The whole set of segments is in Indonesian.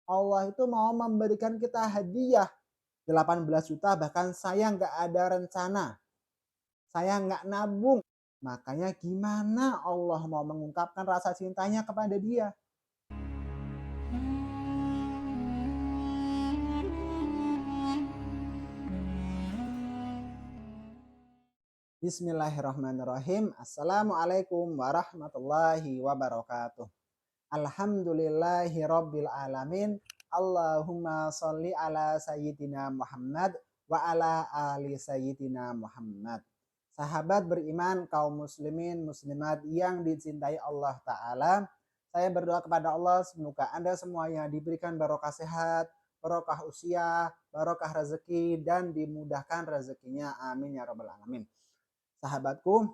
Allah itu mau memberikan kita hadiah 18 juta, bahkan saya nggak ada rencana, saya nggak nabung. Makanya gimana Allah mau mengungkapkan rasa cintanya kepada dia? Bismillahirrahmanirrahim. Assalamualaikum warahmatullahi wabarakatuh. Alhamdulillahi rabbil alamin. Allahumma sholli ala sayyidina Muhammad wa ala ali sayyidina Muhammad. Sahabat beriman, kaum muslimin muslimat yang dicintai Allah Ta'ala, saya berdoa kepada Allah semoga Anda semuanya diberikan barokah sehat, barokah usia, barokah rezeki, dan dimudahkan rezekinya. Amin ya rabbal alamin. Sahabatku,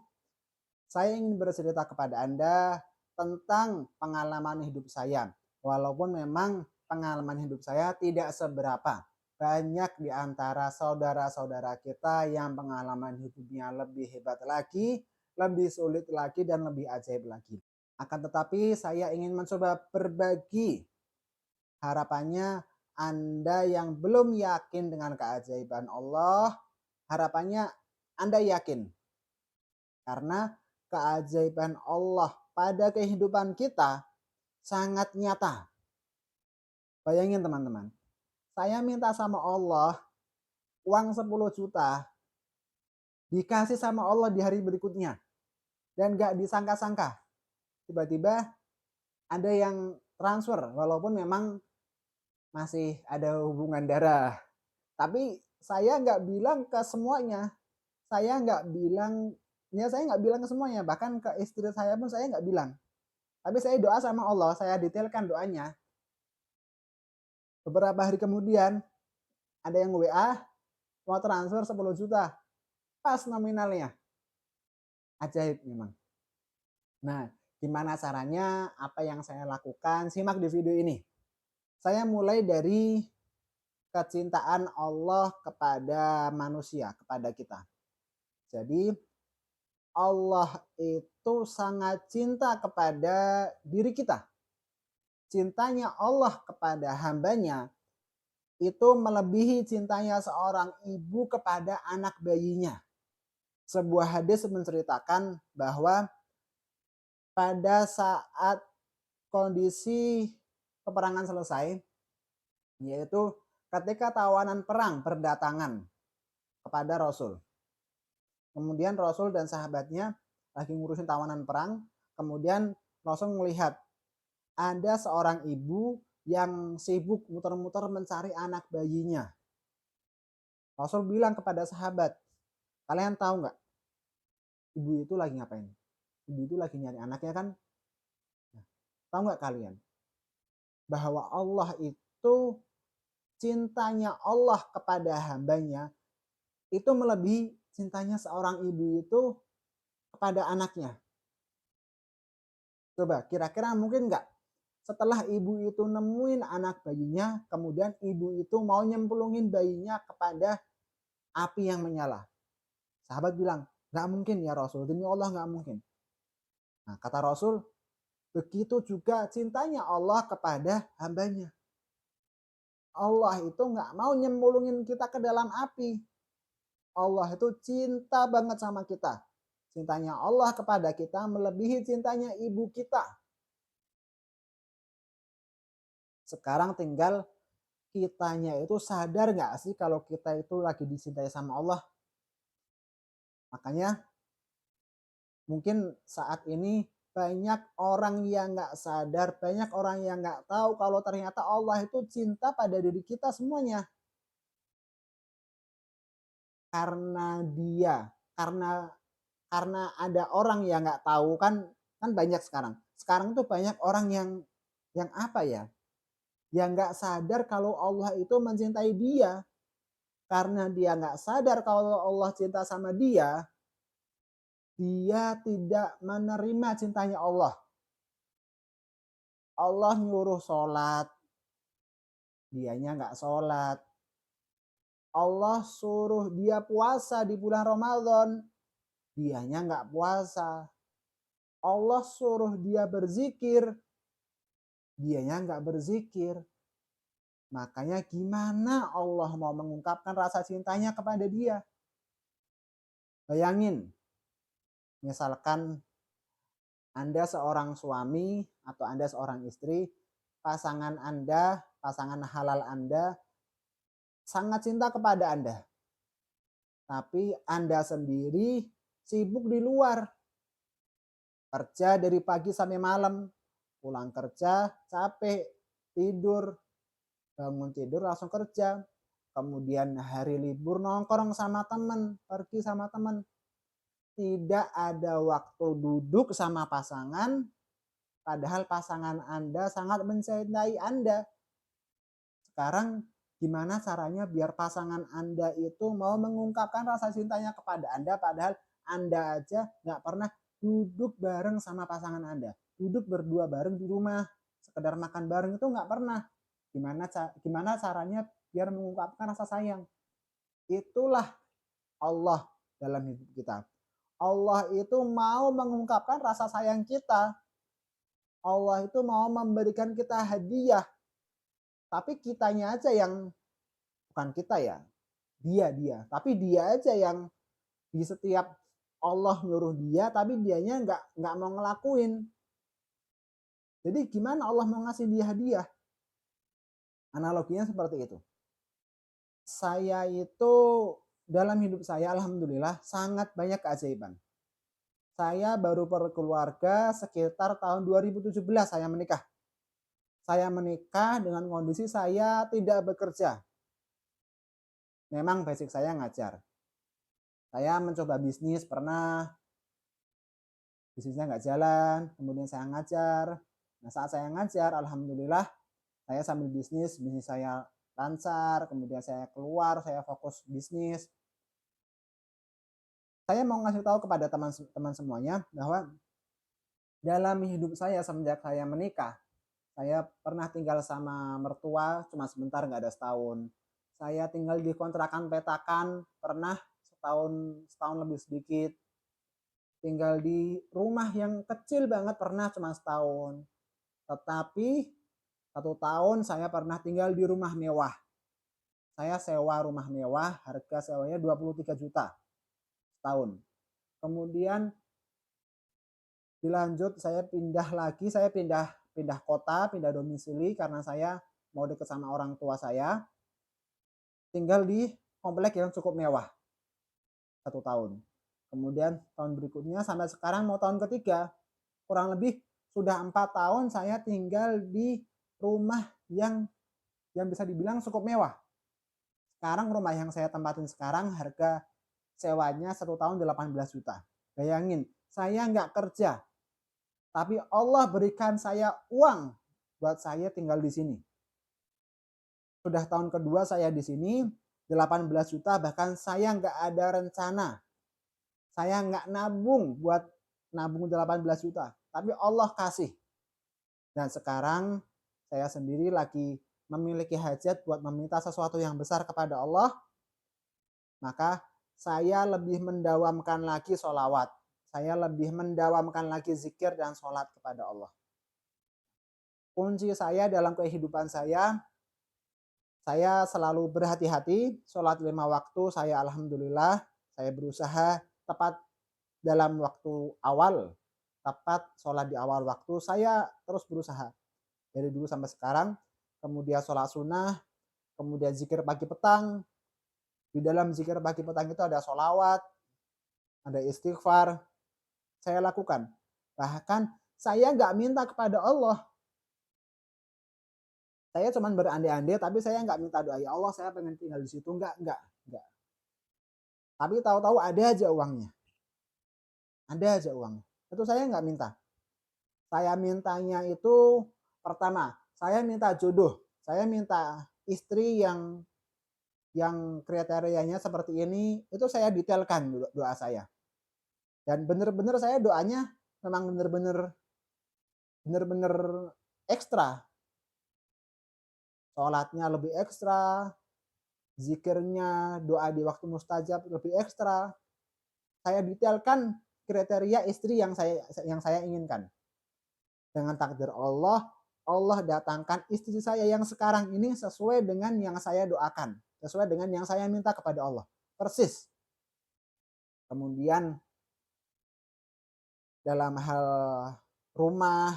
saya ingin bercerita kepada Anda tentang pengalaman hidup saya. Walaupun memang pengalaman hidup saya tidak seberapa. Banyak di antara saudara-saudara kita yang pengalaman hidupnya lebih hebat lagi, lebih sulit lagi, dan lebih ajaib lagi. Akan tetapi saya ingin mencoba berbagi, harapannya Anda yang belum yakin dengan keajaiban Allah, harapannya Anda yakin. Karena keajaiban Allah pada kehidupan kita sangat nyata. Bayangin teman-teman, saya minta sama Allah uang 10 juta, dikasih sama Allah di hari berikutnya. Dan gak disangka-sangka, tiba-tiba ada yang transfer, walaupun memang masih ada hubungan darah. Tapi saya nggak bilang ke semuanya, saya nggak bilang, ya saya nggak bilang ke semuanya, bahkan ke istri saya pun saya nggak bilang. Tapi saya doa sama Allah, saya detailkan doanya. Beberapa hari kemudian ada yang WA mau transfer 10 juta. Pas nominalnya. Ajaib memang. Nah, gimana caranya? Apa yang saya lakukan? Simak di video ini. Saya mulai dari kecintaan Allah kepada manusia, kepada kita. Jadi Allah itu sangat cinta kepada diri kita. Cintanya Allah kepada hambanya itu melebihi cintanya seorang ibu kepada anak bayinya. Sebuah hadis menceritakan bahwa pada saat kondisi peperangan selesai, yaitu ketika tawanan perang berdatangan kepada Rasul. Kemudian Rasul dan sahabatnya lagi ngurusin tawanan perang, kemudian Rasul melihat ada seorang ibu yang sibuk muter-muter mencari anak bayinya. Rasul bilang kepada sahabat, kalian tahu nggak ibu itu lagi ngapain? Ibu itu lagi nyari anaknya kan? Nah, tahu nggak kalian bahwa Allah itu cintanya Allah kepada hambanya itu melebihi cintanya seorang ibu itu kepada anaknya. Coba kira-kira mungkin nggak setelah ibu itu nemuin anak bayinya, kemudian ibu itu mau nyemplungin bayinya kepada api yang menyala. Sahabat bilang, nggak mungkin ya Rasul, demi Allah nggak mungkin. Nah, kata Rasul, begitu juga cintanya Allah kepada hambanya. Allah itu nggak mau nyemplungin kita ke dalam api. Allah itu cinta banget sama kita. Cintanya Allah kepada kita melebihi cintanya ibu kita. Sekarang tinggal kitanya itu sadar nggak sih kalau kita itu lagi dicintai sama Allah. Makanya mungkin saat ini banyak orang yang nggak sadar, banyak orang yang nggak tahu kalau ternyata Allah itu cinta pada diri kita semuanya. Karena dia, karena ada orang yang nggak tahu kan, kan banyak sekarang. Sekarang tuh banyak orang yang apa ya? Yang nggak sadar kalau Allah itu mencintai dia. Karena dia nggak sadar kalau Allah cinta sama dia, dia tidak menerima cintanya Allah. Allah nyuruh sholat, dianya nggak sholat. Allah suruh dia puasa di bulan Ramadan, dianya nggak puasa. Allah suruh dia berzikir, dianya nggak berzikir. Makanya gimana Allah mau mengungkapkan rasa cintanya kepada dia? Bayangin, misalkan Anda seorang suami atau Anda seorang istri, pasangan Anda, pasangan halal Anda sangat cinta kepada Anda. Tapi Anda sendiri sibuk di luar, kerja dari pagi sampai malam, pulang kerja capek, tidur, bangun tidur langsung kerja, kemudian hari libur nongkrong sama teman, pergi sama teman, tidak ada waktu duduk sama pasangan, padahal pasangan Anda sangat mencintai Anda. Sekarang gimana caranya biar pasangan Anda itu mau mengungkapkan rasa cintanya kepada Anda, padahal Anda aja nggak pernah duduk bareng sama pasangan Anda, duduk berdua bareng di rumah, sekedar makan bareng itu nggak pernah. Gimana caranya biar mengungkapkan rasa sayang? Itulah Allah dalam hidup kita. Allah itu mau mengungkapkan rasa sayang kita. Allah itu mau memberikan kita hadiah. Tapi kitanya aja yang, bukan kita ya, dia. Tapi dia aja yang di setiap Allah nyuruh dia, tapi dianya nggak mau ngelakuin. Jadi gimana Allah mau ngasih dia hadiah? Analoginya seperti itu. Saya itu dalam hidup saya alhamdulillah sangat banyak keajaiban. Saya baru berkeluarga sekitar tahun 2017 saya menikah. Saya menikah dengan kondisi saya tidak bekerja. Memang basic saya ngajar. Saya mencoba bisnis pernah, bisnisnya nggak jalan, kemudian saya ngajar. Nah saat saya ngajar, alhamdulillah saya sambil bisnis saya lancar, kemudian saya keluar, saya fokus bisnis. Saya mau ngasih tahu kepada teman-teman semuanya bahwa dalam hidup saya semenjak saya menikah, saya pernah tinggal sama mertua cuma sebentar, nggak ada setahun. Saya tinggal di kontrakan petakan, pernah setahun lebih sedikit. Tinggal di rumah yang kecil banget pernah cuma setahun. Tetapi 1 tahun saya pernah tinggal di rumah mewah. Saya sewa rumah mewah, harga sewanya 23 juta setahun. Kemudian dilanjut saya pindah lagi, saya pindah kota, pindah domisili karena saya mau dekat sama orang tua saya. Tinggal di komplek yang cukup mewah 1 tahun. Kemudian tahun berikutnya sampai sekarang mau tahun ketiga, kurang lebih sudah 4 tahun saya tinggal di rumah yang bisa dibilang cukup mewah. Sekarang rumah yang saya tempatin sekarang harga sewanya 1 tahun 18 juta. Bayangin, saya nggak kerja, tapi Allah berikan saya uang buat saya tinggal di sini. Sudah tahun kedua saya di sini, 18 juta, bahkan saya nggak ada rencana. Saya nggak nabung buat nabung 18 juta, tapi Allah kasih. Dan sekarang saya sendiri lagi memiliki hajat buat meminta sesuatu yang besar kepada Allah, maka saya lebih mendawamkan lagi sholawat. Saya lebih mendawamkan lagi zikir dan sholat kepada Allah. Kunci saya dalam kehidupan saya selalu berhati-hati. Sholat 5 waktu saya alhamdulillah, saya berusaha tepat dalam waktu awal. Tepat sholat di awal waktu, saya terus berusaha. Dari dulu sampai sekarang, kemudian sholat sunnah, kemudian zikir pagi petang. Di dalam zikir pagi petang itu ada sholawat, ada istighfar, saya lakukan. Bahkan saya nggak minta kepada Allah. Saya cuma berandai-andai, tapi saya nggak minta doa, ya Allah saya pengen tinggal di situ. Nggak. Tapi tahu-tahu ada aja uangnya. Ada aja uangnya. Itu saya nggak minta. Saya mintanya itu pertama, saya minta jodoh. Saya minta istri yang kriterianya seperti ini, itu saya detailkan doa saya. Dan benar-benar saya doanya memang benar-benar ekstra. Sholatnya lebih ekstra, zikirnya, doa di waktu mustajab lebih ekstra. Saya detailkan kriteria istri yang saya inginkan. Dengan takdir Allah, Allah datangkan istri saya yang sekarang ini sesuai dengan yang saya doakan, sesuai dengan yang saya minta kepada Allah. Persis. Kemudian dalam hal rumah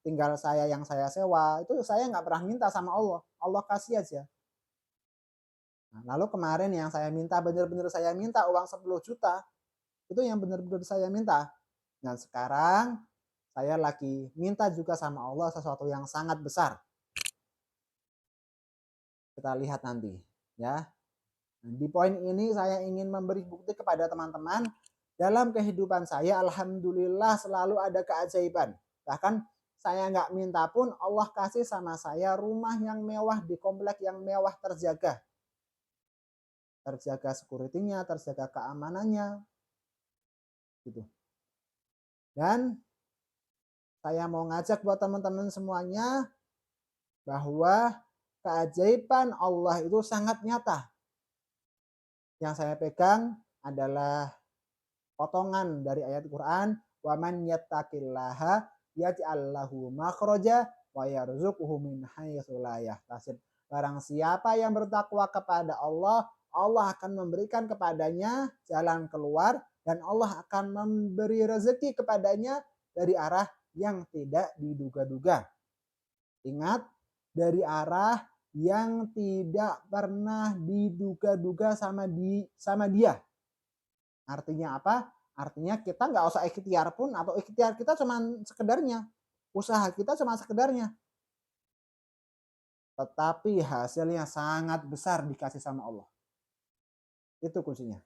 tinggal saya yang saya sewa, itu saya nggak pernah minta sama Allah. Allah kasih aja. Nah, lalu kemarin yang saya minta, benar-benar saya minta uang 10 juta, itu yang benar-benar saya minta. Dan sekarang saya lagi minta juga sama Allah sesuatu yang sangat besar. Kita lihat nanti, ya. Nah, di poin ini saya ingin memberi bukti kepada teman-teman, dalam kehidupan saya alhamdulillah selalu ada keajaiban. Bahkan saya nggak minta pun Allah kasih sama saya rumah yang mewah di komplek yang mewah, terjaga. Terjaga security-nya, terjaga keamanannya gitu. Dan saya mau ngajak buat teman-teman semuanya bahwa keajaiban Allah itu sangat nyata. Yang saya pegang adalah potongan dari ayat Quran, wa man yattaqillaha yaj'al lahu makhraja wa yarzuqhu min haitsu la yahtasib. Barang siapa yang bertakwa kepada Allah, Allah akan memberikan kepadanya jalan keluar dan Allah akan memberi rezeki kepadanya dari arah yang tidak diduga-duga. Ingat, dari arah yang tidak pernah diduga-duga sama dia. Artinya apa? Artinya kita nggak usah ikhtiar pun, atau ikhtiar kita cuma sekedarnya. Usaha kita cuma sekedarnya. Tetapi hasilnya sangat besar dikasih sama Allah. Itu kuncinya.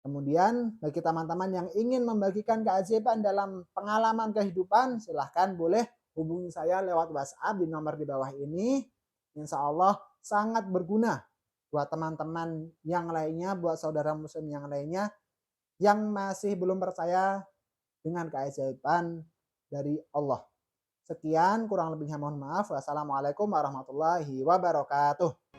Kemudian bagi teman-teman yang ingin membagikan keajaiban dalam pengalaman kehidupan, silahkan boleh hubungi saya lewat WhatsApp di nomor di bawah ini. Insya Allah sangat berguna buat teman-teman yang lainnya, buat saudara muslim yang lainnya yang masih belum percaya dengan keajaiban dari Allah. Sekian, kurang lebihnya mohon maaf. Wassalamualaikum warahmatullahi wabarakatuh.